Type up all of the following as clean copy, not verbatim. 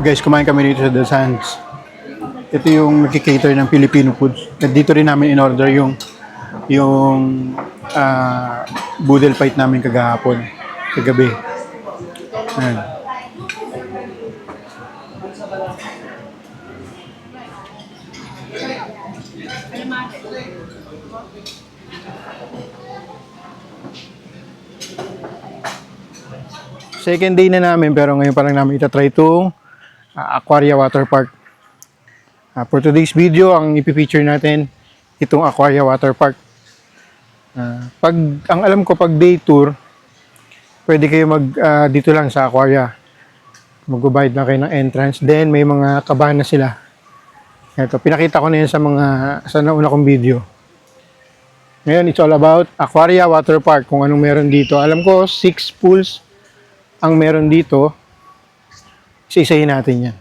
Guys, kumain kami dito sa The Sands. Ito yung nagki-cater ng Filipino foods. At dito rin namin in-order yung boodle fight namin kagahapon, kagabi. Ayan. Second day na namin pero ngayon pa lang namin itatry itong Aquaria Water Park. For today's video, ang ipipicture natin itong Aquaria Water Park. Ang alam ko pag day tour, pwede kayo dito lang sa Aquaria. Magbabayad na kayo ng entrance. Then may mga kabana sila. Ito, pinakita ko na yan sa nauna kong video. Ngayon, it's all about Aquaria Water Park, kung anong meron dito. Alam ko, 6 pools ang meron dito. Isa-isahin natin yan.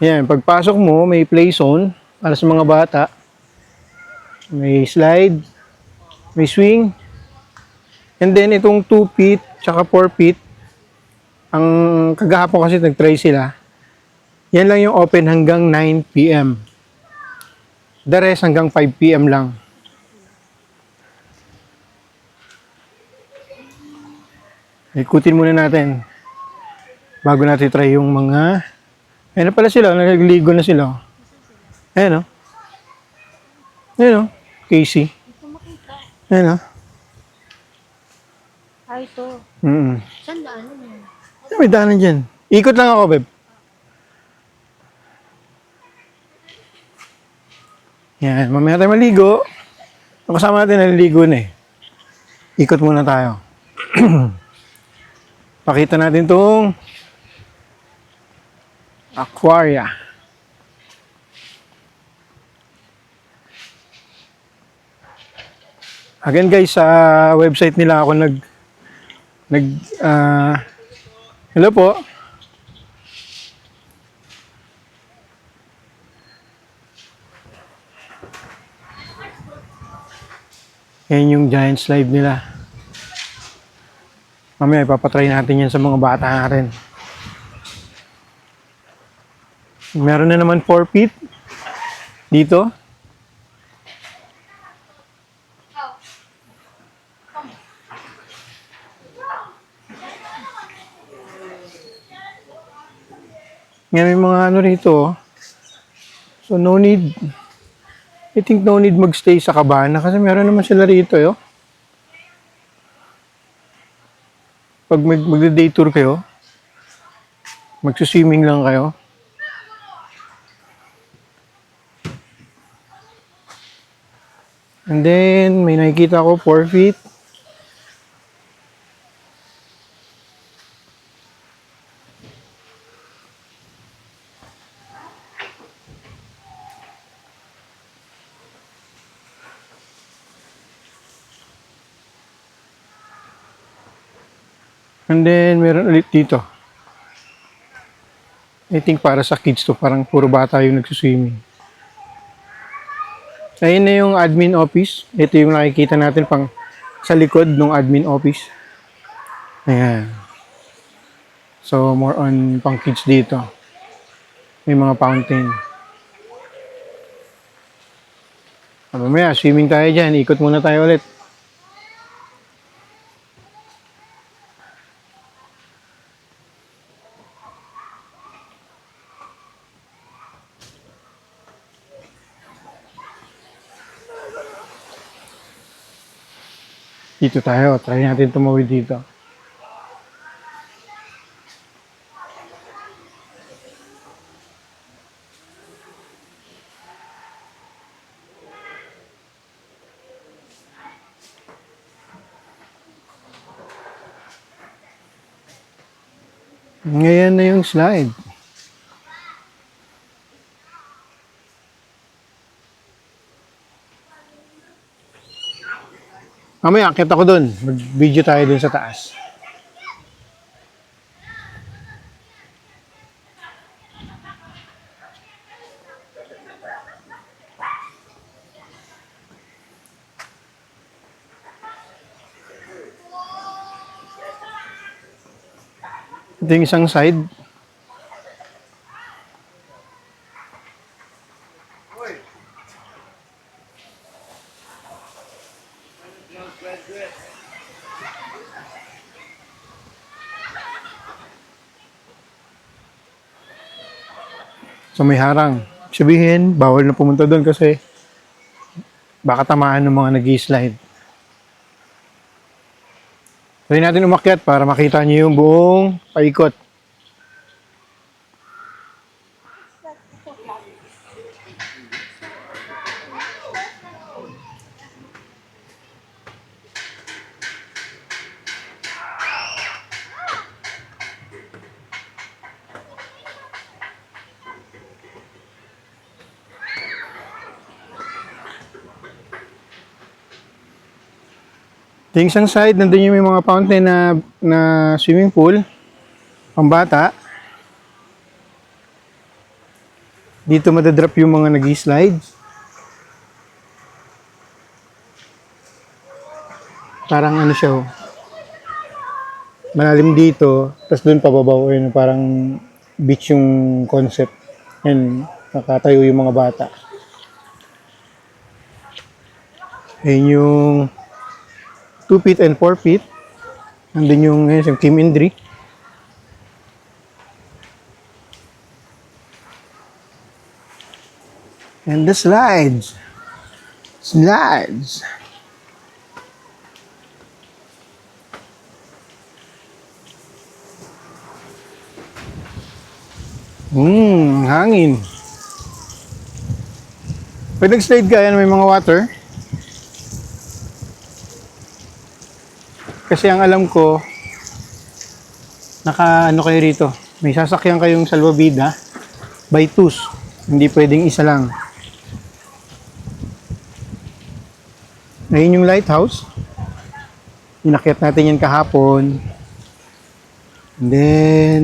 Yan, pagpasok mo, may play zone para sa mga bata. May slide, may swing. And then, itong 2 feet, tsaka 4 feet, ang kagahapon kasi nag-try sila. Yan lang yung open hanggang 9 p.m. The rest hanggang 5 p.m. lang. Ikutin muna natin bago natin try yung mga... Ayan na pala sila, nagliligo na sila. Ayan o. Ayan o, Casey. Ayan o. Ito. Saan daanan yun? May daanan dyan. Ikot lang ako, babe. Yan, mamaya tayo maligo. Ang kasama natin naliligo na eh. Ikot muna tayo. Pakita natin itong Aquaria. Again guys, sa website nila ako hello po. Yan yung giant slide nila. Mamaya ipapatry natin yan sa mga bata natin. Meron na naman 4 feet dito. Ngayon may mga ano rito. So no need, I think no need magstay sa kabana kasi meron naman sila rito. Pag magde-day tour kayo, magsuswimming lang kayo. And then, may nakikita ko 4 feet. And then, meron ulit dito. I think para sa kids to, parang puro bata yung nagsuswimming. Ayun na yung admin office. Ito yung nakikita natin pang sa likod ng admin office. Ayan. So, more on pang kids dito. May mga fountain. Mamaya, swimming tayo dyan. Ikot muna tayo ulit. Dito tayo. Try natin tumawid dito. Ngayon na yung slide. Mamaya, akit ako dun. Mag-video tayo dun sa taas. Ito yung isang side. So may harang. Sabihin, bawal na pumunta doon kasi baka tamaan ng mga nag-slide. Try natin umakyat para makita niyo yung buong paikot. Yung isang side, nandun yung may mga fountain na swimming pool, pambata. Dito madadrop yung mga nag-slide. Parang ano siya, oh. Malalim dito, tapos dun pababaw, yun, parang beach yung concept. Yan, nakatayo yung mga bata. Ayun yung 2 feet and 4 feet. Nandun yung Kim Indri. And the slides. Slides. Hangin. Pag nag-slide ka, yan may mga water. Kasi ang alam ko, ano kayo rito, may sasakyan kayong salvavida by twos. Hindi pwedeng isa lang. Ayun yung lighthouse. Inakyat natin yan kahapon. And then,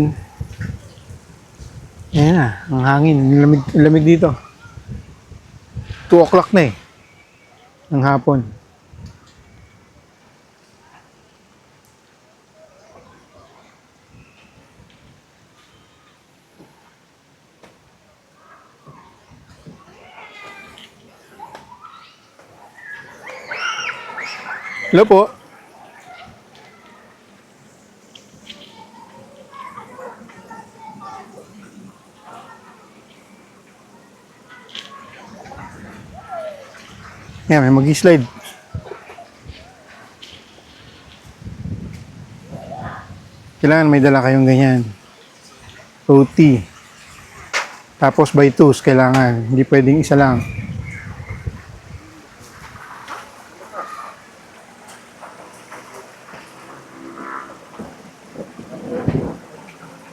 ayan na, ang hangin. Ang lamig dito. 2 o'clock na eh. Ng hapon. Hello po. Yan, may mag-slide. Kailangan may dala kayong ganyan. OT. Tapos by twos kailangan. Hindi pwedeng isa lang.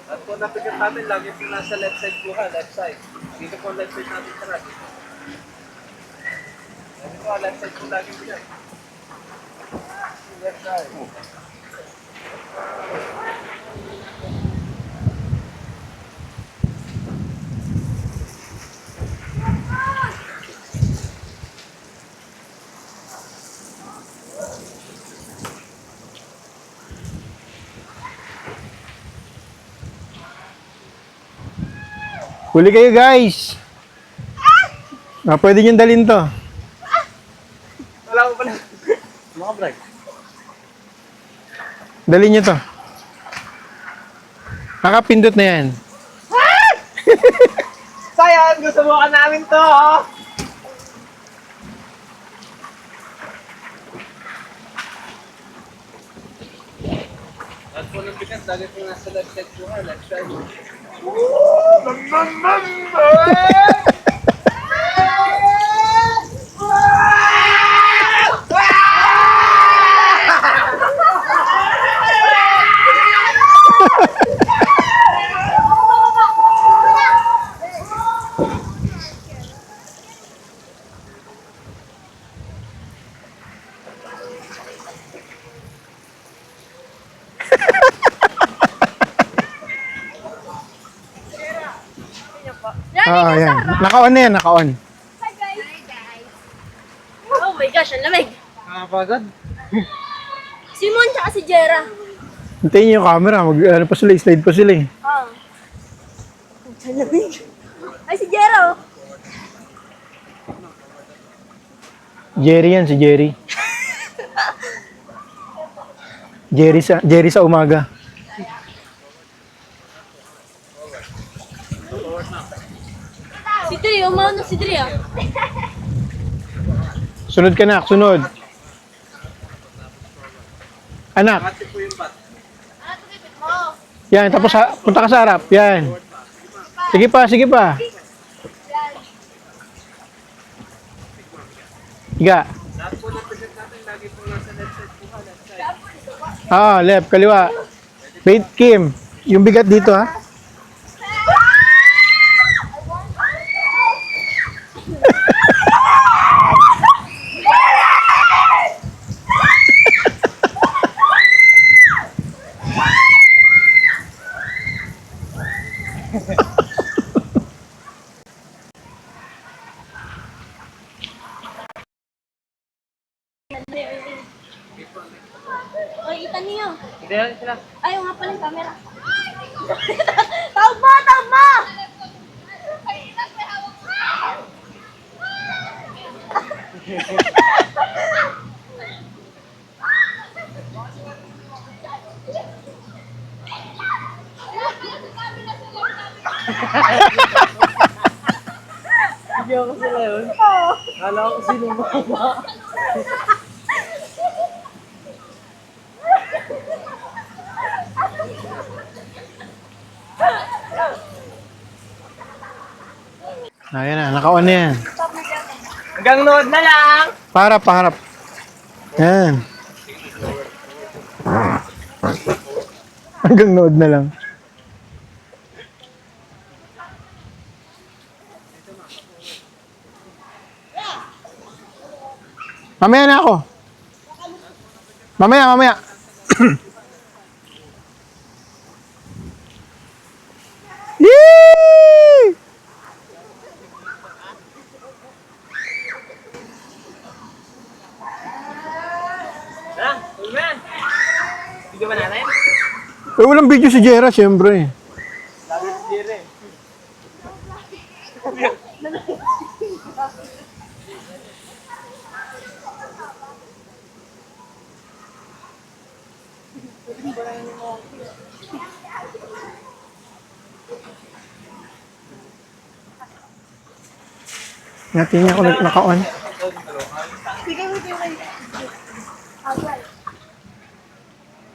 At kung napigat natin, lagi po nasa left side po ka, left side. Dito po left side natin tara. Dito po, left side po lagi po yan. Left side. Huli kayo guys! Pwede nyo dalhin to. Wala ko pala. Mga brag. Dalhin nyo to. Nakapindot na yan. Sayang, gusto mo ka namin to, oh! At kung napigat, lagi po nasa left side po ka, left side. Yan. Naka-on na yan, naka-on. Hi guys. Oh my gosh, ang lamig. Nakapagod? Si Mon tsaka si Jera. Hintayin niyo yung camera. Ano pa sila, slide pa sila eh. Oh. Ay, si Jero. Jerry yan, si Jerry. Jerry sa umaga. Si Dri, umano si Dri ah. Sunod ka na, sunod. Anak, Ate po yung bat. yan, tapos punta ka sa harap. Yan. Sige pa, sige pa. Higa. Lahat po ng pigat natin, lagi po nasa left side po ka, left side. Left, kaliwa. Wait, Kim. Yung bigat dito, ha? Oy, kita niyo. Hindi lang sila. Ayaw nga pala yung camera. Tawag mo! Tawag mo! Hindi ako sila yun. Kala ko sino mama. Ayan na, naka-on na yan. Hanggang nood na lang! Paharap, paharap. Yan. Hanggang nood na lang. Mamaya na ako. Mamaya. Yee! Ha? Ulman! Video ba natin? Walang video si Jera, syempre. Lagi si Jere. Natin niya ako naka-on.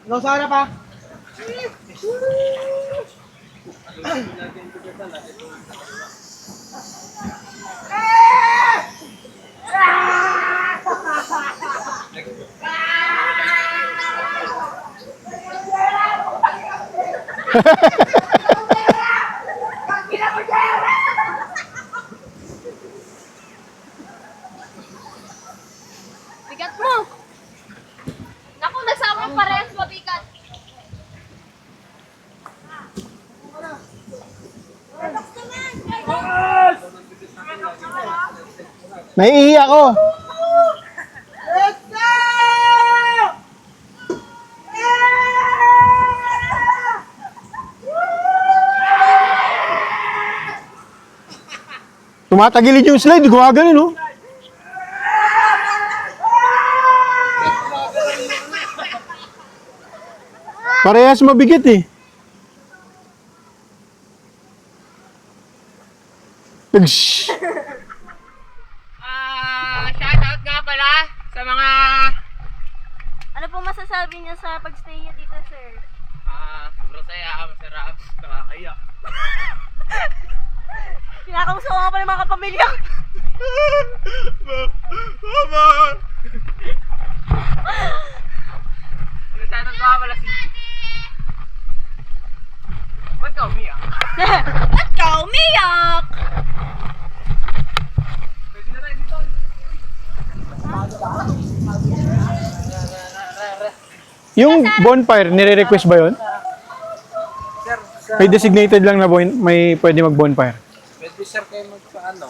Ikaw sa harap ha? Bigat mo! Naku, nasama parehas mabigat. Naiihi ako. Tumatagilid yung slide, gumagano, no? Parehas mabigat eh. Shhh. Shoutout nga pala sa mga Ano po masasabi niyo sa pagstay niyo dito, sir? sobrang saya, masarap, nakakaiyak. Kinakamusta ko nga pala yung mga kapamilya. Mama! Shoutout nga pala si... Ba't ka umiyak? Ba't ka umiyak? Pwede na tayo dito. Yung bonfire, nire-request ba yun? May designated lang na may pwede mag-bonfire. Pwede sir kayo magpa-lagay.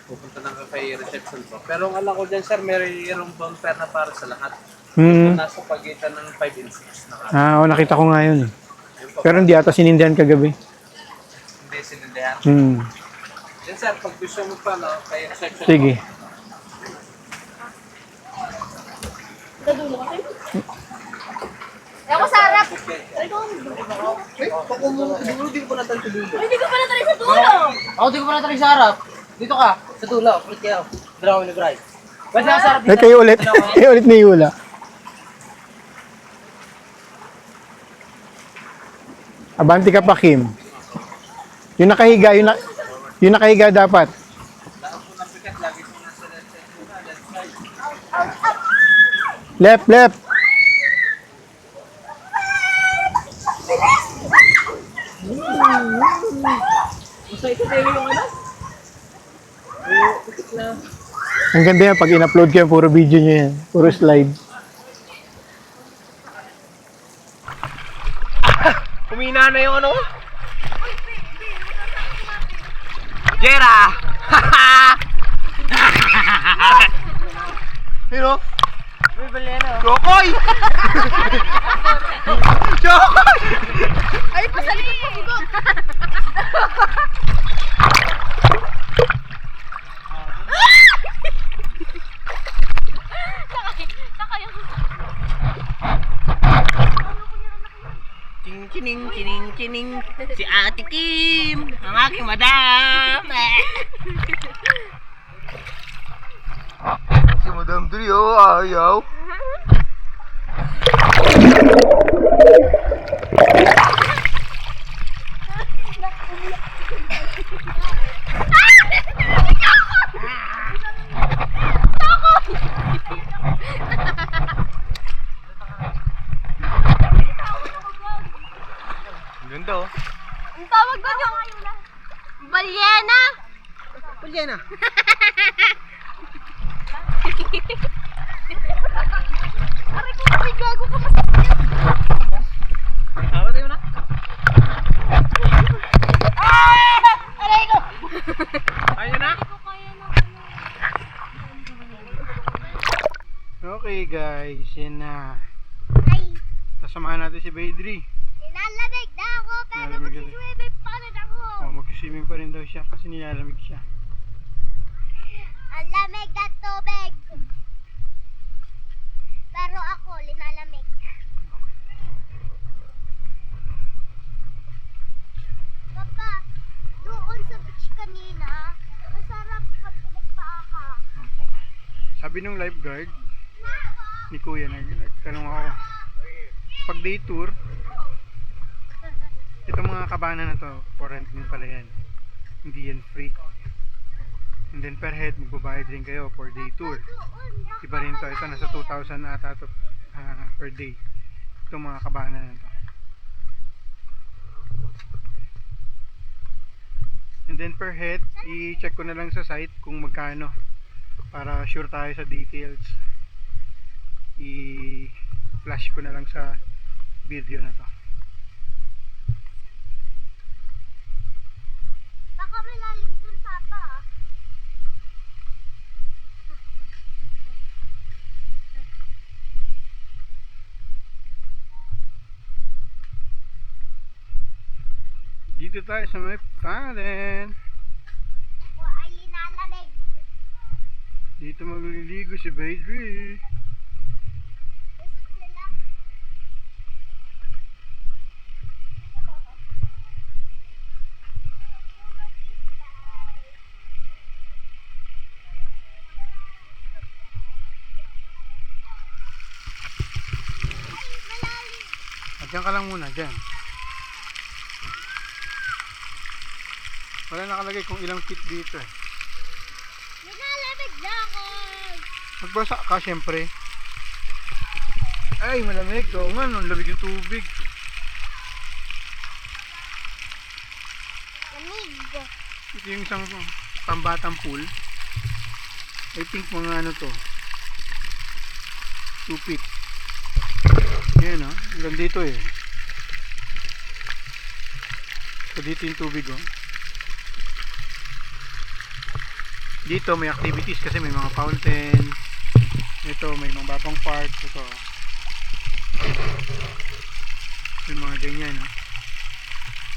Pupunta ng cafe reception po. Pero ang alam ko dyan sir, mayroong bonfire na para sa lahat. Hmm. Nasa pagitan ng 5 and 6 na kami. Oo, nakita ko nga yun. Yung pa, Pero hindi ata sinindihan kagabi. hindi sinindihan. Hmm. Yan sir, pag gusto mo pa, no, kaya section Sige. Ako sa harap. Okay. Hindi ko pa natry sa dulo. Ako di ko pa natarik sa harap. Dito ka, sa dulo. Ulit kayo. Dalawa ni Bray. Ba't sa harap Eh, kayo ulit. Kayo ulit ni Yula. Abanti ka pa, Kim. Yung nakahiga, yung nakahiga dapat. Lahat po ng pikat, lagi po nasa left side po na, left side. Left, left. Basta ito tayo yung ano? Ang ganda yan, pag in-upload ko yan, puro video nyo yan. Puro slide. Kumina na yung ano? Jera! Pero, Uy, balena. Chokoy! Chokoy! Ay, pasalikot ko bigod. Nakaya. Chining, chining, chining, chining. Si Ate Kim, ang aking madam. Si Madam Trio, ayaw. Ganda oh. Ang tawag doon yung balyena. Balena. Aray ko, ay gago ka pa. Tawag tayo na. Aray ko. Ayun na. Okay guys, yan na. Ay, Sasamahan natin si Baydri. nilalamig na ako, pero Nilalamig ka rin. magsiswimming pa rin ako. Oh, mag-swimming pa rin daw siya kasi nilalamig siya. Ang lamig na tubig. Pero ako, linalamig. Papa, doon sa beach kanina, masarap pag pinagpaa ka. Sabi nung lifeguard ni Kuya, nagtanong ako, pag day tour, itong mga kabana na to, for rent din pala yan. Hindi yan free. And then per head, magbabayad rin kayo for day tour. Doon, Iba rin to, ito nasa 2,000 na ata to, per day. Itong mga kabana na to. And then per head, i-check ko na lang sa site kung magkano para sure tayo sa details. I-flash ko na lang sa video na to. baka malalim dun, Papa. Dito tayo sa may fountain. O ay linalamig. Dito magliligo si Baydri. Gusto sila. Diyan ka lang muna, diyan. Wala nakalagay kung ilang feet dito eh. Linalamig na ako. Magbasa ka syempre. Ay, malamig. Oo nga, no, lamig yung tubig. Lamig. Ito yung isang pambatang pool. I think mga ano to, 2 feet. Yan oh, hanggang dito eh. So dito yung tubig oh. Dito may activities kasi may mga fountain, Ito, may mababang part. Ito. May mga ganyan. No?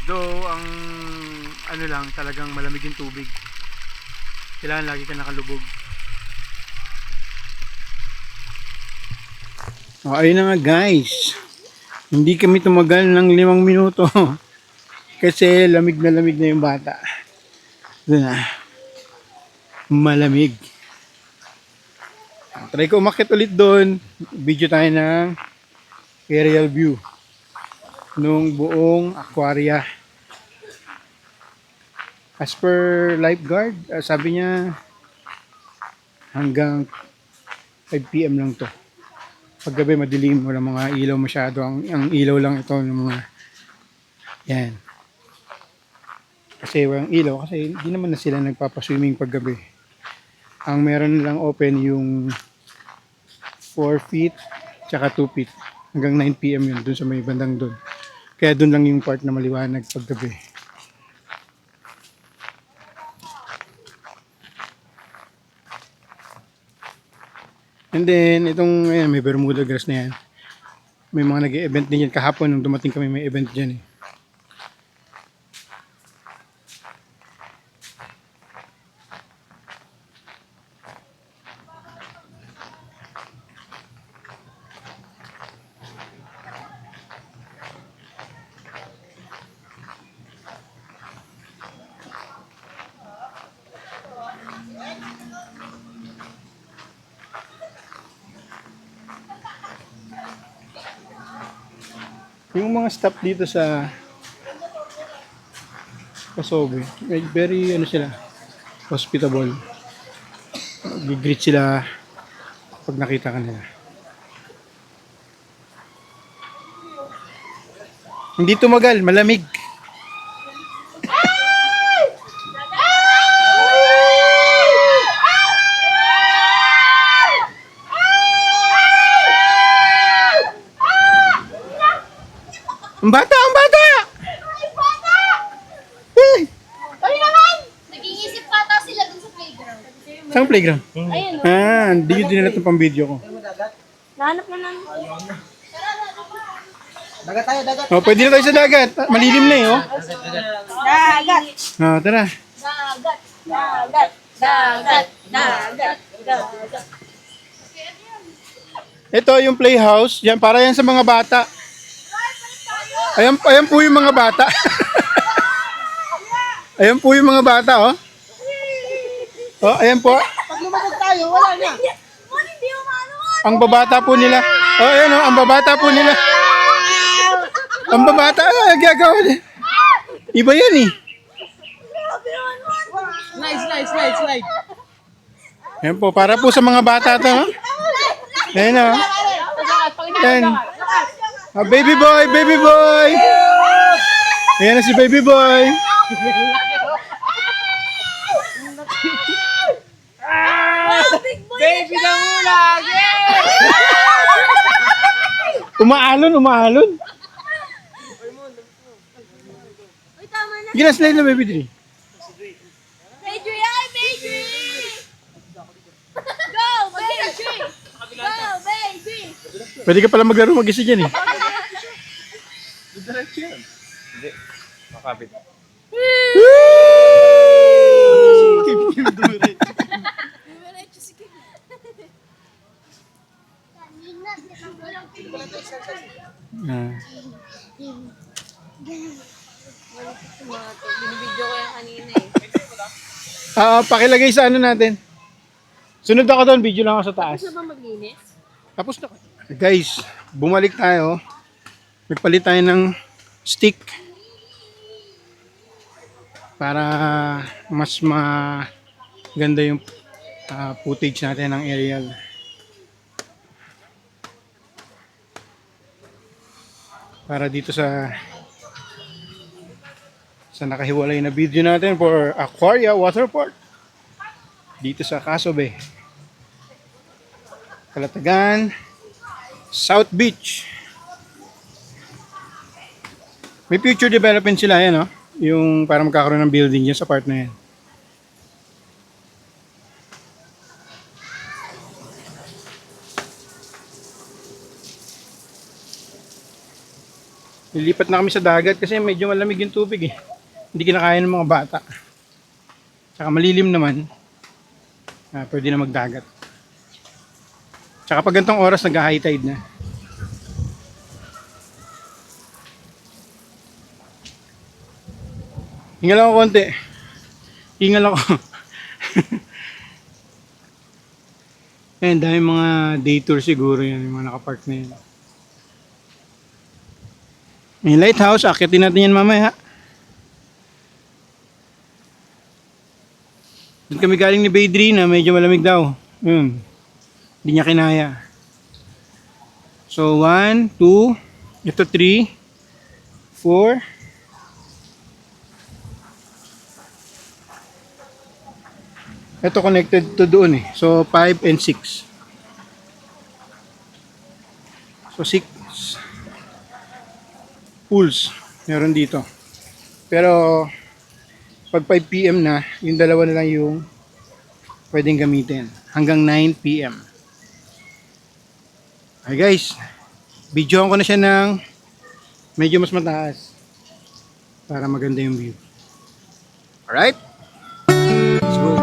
Though, ang ano lang, talagang malamig yung tubig. Kailangan lagi ka nakalubog. Oh, ayun na nga guys. Hindi kami tumagal ng 5 minuto. Kasi lamig na yung bata. Doon na. Malamig. Try ko umakyat ulit doon. Video tayo ng aerial view nung buong aquaria. As per lifeguard, sabi niya hanggang 5 PM lang to. Paggabi madilim, wala mga ilaw masyado. Ang ilaw lang ito ng mga yan. Kasi walang ilaw kasi hindi naman na sila nagpapaswimming paggabi. Ang meron lang open yung 4 feet tsaka 2 feet hanggang 9 PM yun dun sa may bandang dun. Kaya dun lang yung part na maliwanag paggabi. And then itong ayan, may Bermuda grass na yan. May mga nag-e-event din yan kahapon nung dumating kami may event dyan eh. Yung mga staff dito sa Pasobe, very ano sila, hospitable. Gi-greet sila pag nakita ka nila. Hindi tumagal, malamig. Ang bata! Ang bata! Eh, Kami naman! Nag-iisip pata sila dun sa playground. saan playground? Ayun o. Ah, hindi yun dinala itong pang video ko. Nahanap na namin. Dagat tayo, dagat. Oh, pwede na tayo sa dagat. Malilim na eh, oh. Dagat! Ah, tara. Dagat! Dagat! Dagat! Dagat! Dagat! Ito yung playhouse. Yan, para yan sa mga bata. Ayan po yung mga bata. Ayan po yung mga bata, oh. Oh, ayan po. Pag lumabog tayo, wala na. Hindi umano! Ang babata po nila. Oh, ayan, oh. Ang babata po nila. Ang babata. Ah, gagawa niya. Iba yan, eh. Slide. Ayan po, para po sa mga bata to, oh. Ayan, oh. Ayan. Ah, baby boy, baby boy. Ayan na si baby boy. Baby na muna! Umaalon. Uy, tama na. Sige na, slide na baby tree. Baby! Ay, baby! Go, baby! Go, baby! Pwede ka pala maglaro mag-isa dyan, eh. Diretso yan. Hindi. Makapit. Ah. Binibidyo ko yan kanina eh. Pakilagay sa ano natin. Sunod ako doon, video lang ako sa taas. Gusto ba maglinis? Tapos na. Guys, bumalik tayo. Nagpalit tayo ng stick para mas maganda yung footage natin ng aerial. Para dito sa nakahiwalay na video natin for Aquaria Water Park dito sa Pasobe, Calatagan, South Beach. May future development sila yan, no? Yung para magkakaroon ng building yan sa part na yan. Lilipat na kami sa dagat kasi medyo malamig yung tubig eh. Hindi kinakaya ng mga bata. Tsaka malilim naman. Pwede na magdagat. Tsaka pag gantong oras nag-high tide na. Hingal ako konti. Hingal ako. Ayan, dami mga day tour siguro yan. Yung mga nakapark na yan. May lighthouse. Akitin natin yan mamaya. Doon kami galing ni Baydri na medyo malamig daw. Yun. Hindi niya kinaya. So, 1, 2, ito 3, 4, ito connected to doon eh. So, 5 and 6. So, 6 pools meron dito. Pero, pag 5 PM na, yung dalawa na lang yung pwedeng gamitin. Hanggang 9 PM. Okay guys, videoan ko na siya ng medyo mas mataas para maganda yung view. Alright? Let's go.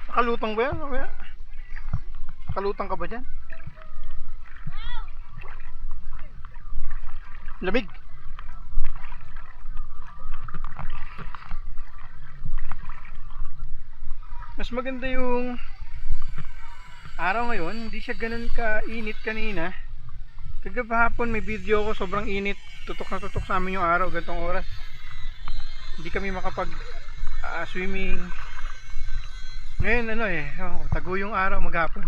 Nakalutang ba yan? Mamaya? Nakalutang ka ba dyan? Lamig. Mas maganda yung araw ngayon, hindi siya ganun ka-init kanina. Kagabahapon may video ko, sobrang init. Tutok na tutok sa amin yung araw, gantong oras. Hindi kami makapag swimming. Ngayon tago yung araw maghapon.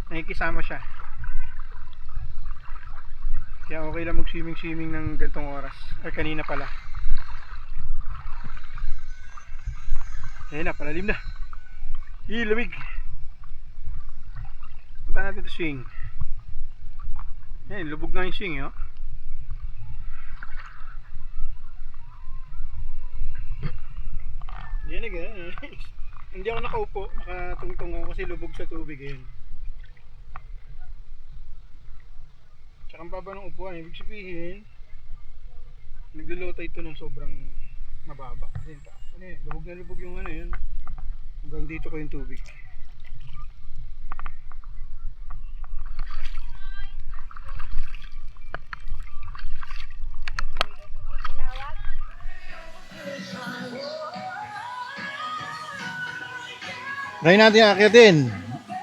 Nakikisama siya. Kaya okay lang mag-swimming ng gantong oras. Ay kanina pala. Ayun na, palalim na. Lamig. Punta natin ito swing. Ayan, lubog na yung swing, oh. Yan na hindi ako nakaupo, nakatungtong ako kasi lubog sa tubig. Ayan. Tsaka ang baba ng upuan, ibig sabihin naglulota ito ng sobrang mababa. Kasi lubog na lubog yung yun. Hanggang dito ko yung tubig. Try natin akitin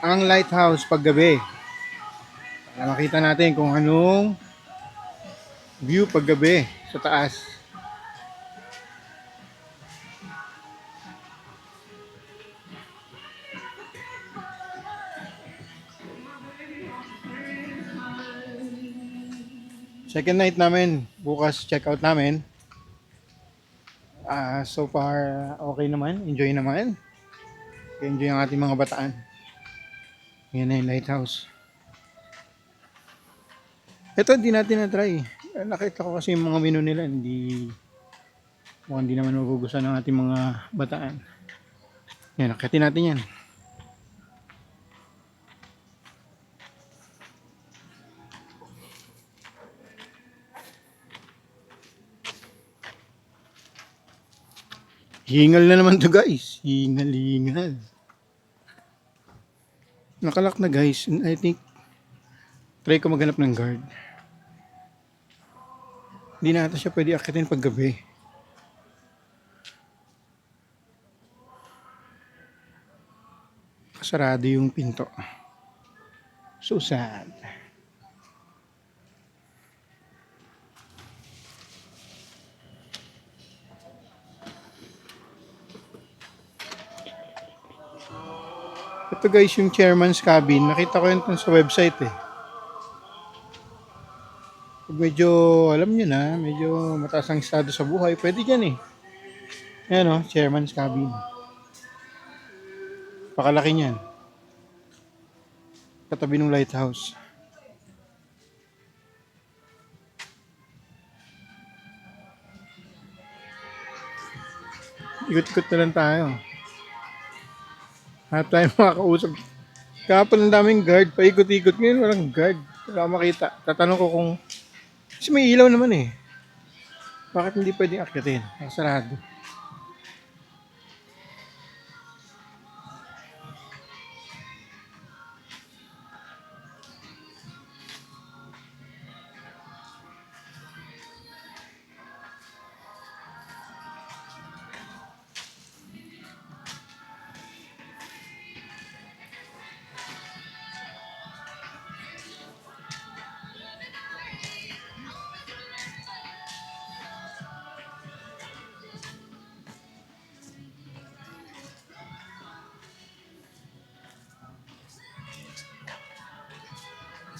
ang lighthouse paggabi. Para makita natin kung anong view paggabi sa taas. Second night namin, bukas check out namin. So far okay naman, enjoy naman. Enjoy ang ating mga bataan. Yan na yung lighthouse. Ito hindi natin na-try. Nakita ko kasi yung mga menu nila, mukhang hindi naman magugustuhan ng ating mga bataan. Yan, nakitin natin yan. Hingal na naman to guys. Hingal. Nakalak na guys. I think try ko maghanap ng guard. Hindi na ata siya pwede akitin pag gabi. Kasarado yung pinto. So sad. Ito guys yung chairman's cabin. Nakita ko yun sa website eh. Medyo, alam nyo na, medyo mataas ang estado sa buhay. Pwede dyan eh. Ayan o, chairman's cabin. Pakalaki niyan. Katabi ng lighthouse. Ikot-ikot na lang tayo. Hanap tayo makakausap. Kahapon ang daming guard, paikot-ikot. Ngayon walang guard. Wala akong makita. Tatanong ko kung... Kasi may ilaw naman eh. Bakit hindi pwedeng akyatin? Sarado.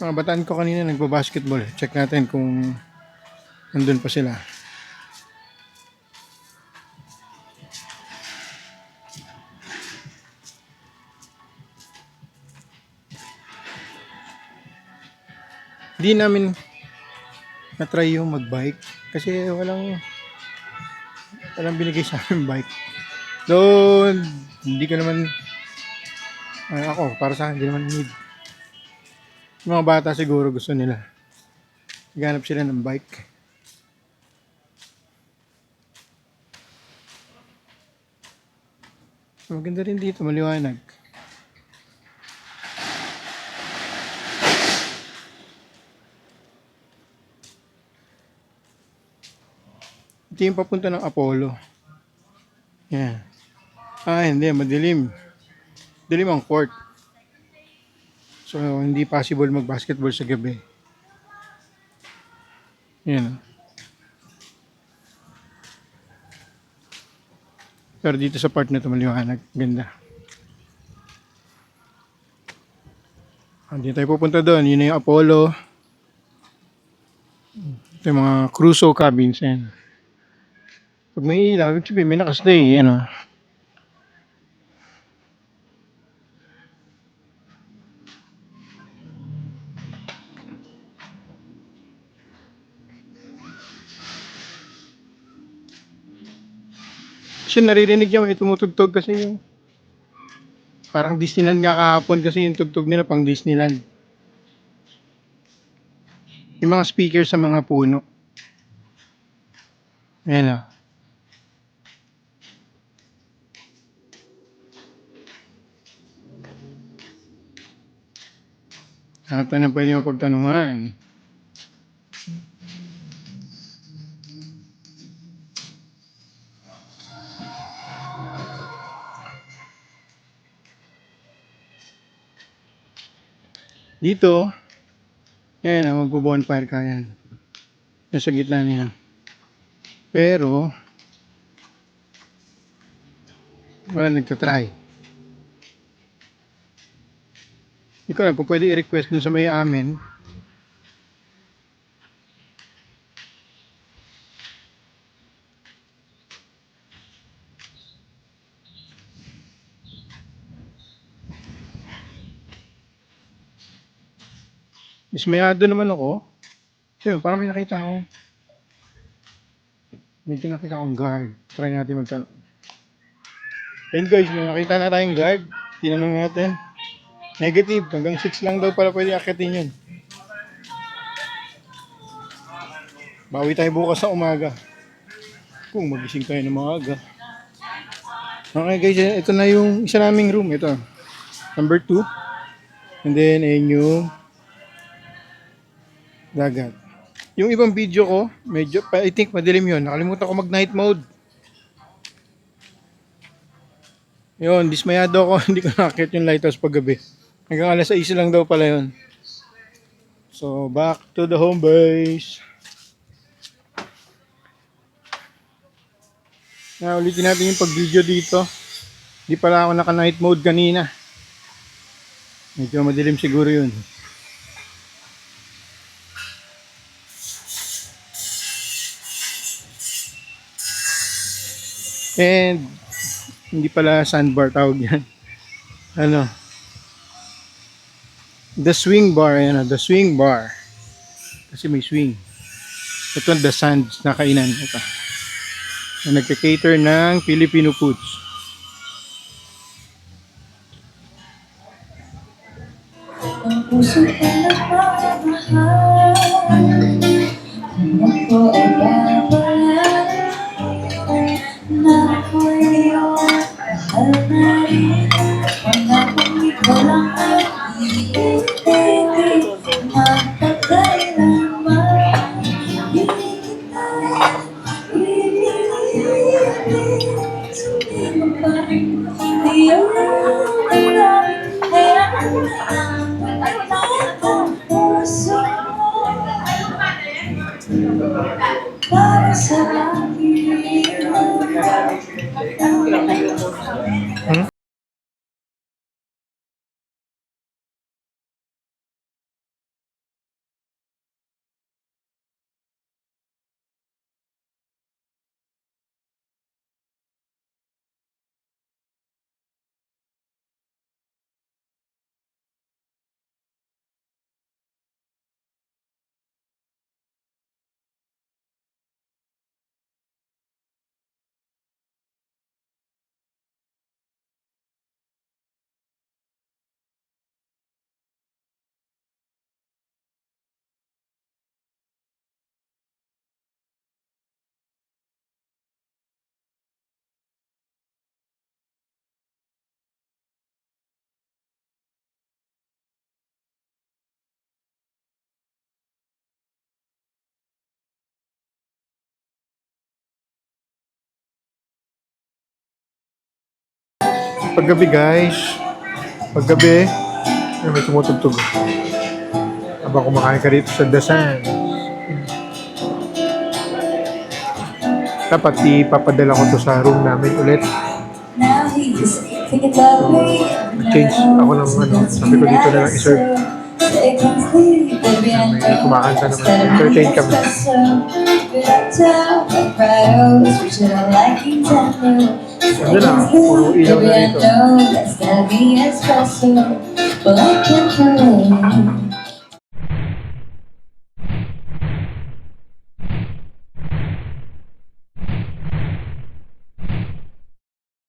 Mga bataan ko kanina nagbabasketball. Check natin kung nandun pa sila. Hindi namin na-try yung mag-bike kasi walang binigay sa amin bike. So, hindi ko naman ako, para sa akin, hindi naman need. Mga bata siguro gusto nila. Ganap sila ng bike. Maganda rin dito, maliwanag. Ito yung papunta ng Apollo. Yan. Hindi, madilim. Dilim ang court. So, hindi possible mag-basketball sa gabi. Yan. Pero dito sa part na ito, maliwanag. Ganda. Hindi tayo pupunta doon. Yun na yung Apollo. Ito yung mga Crusoe cabins. Yan. Pag may ilaw, ibig sabihin, may nakastay. Ano. Kasi naririnig niya, may tumutugtog kasi yung parang Disneyland nga kahapon kasi yung tugtog nila pang Disneyland. Yung mga speaker sa mga puno. Ayan o. Ata na pwede mo pagtanungan. Dito, yan, magbo-bonfire ka yan. Nasa gitna niya. Pero, wala nagtatry. Hindi ko alam kung pwede i-request dun sa may amin. Dismayado naman ako. Kasi parang may nakita ako. Medyo nakita akong guard. Try natin magtanong. And guys, may nakita na tayong guard. Tinanong natin. Negative. Hanggang 6 lang daw pala pwede akitin yun. Bawi tayo bukas sa umaga. Kung magising tayo ng maaga. Okay guys, ito na yung isa naming room. Ito. Number 2. And then, ayun yung dagat. Yung ibang video ko, medyo, I think madilim yun. Nakalimutan ko mag night mode. Yun, dismayado ako. Hindi ko nakakit yung lighthouse pag gabi. Hanggang alas 6 lang daw pala yun. So, back to the home base. Ulitin natin yung pag-video dito. Hindi pala ako naka-night mode kanina. Medyo madilim siguro yun. And hindi pala sandbar tawag yan. Ano? The swing bar, ayan, the swing bar. Kasi may swing. Ito the sands na kainan. Ito. Na nagka-cater ng Filipino foods. Ang puso ko nagmamahal. Ako ay babala na ako'y iyong mahal na rin. Pangakong ikaw lang ang iibigin magpagkailanman. Hindi kita pipilitin. Sabihin mo pa rin hindi ang kailangan. Hayaan mo na ang puso para paggabi guys. Paggabi, may tumutugtog. Habang kumakain ka dito sa Dasan. Dapat ipapadala ko to sa room namin ulit. Now he's thinking about me. Change ako ng sabi ko dito na lang iserve. May kumakanta naman. Entertain kami. Ano na, puro ilaw na dito. Well, I can't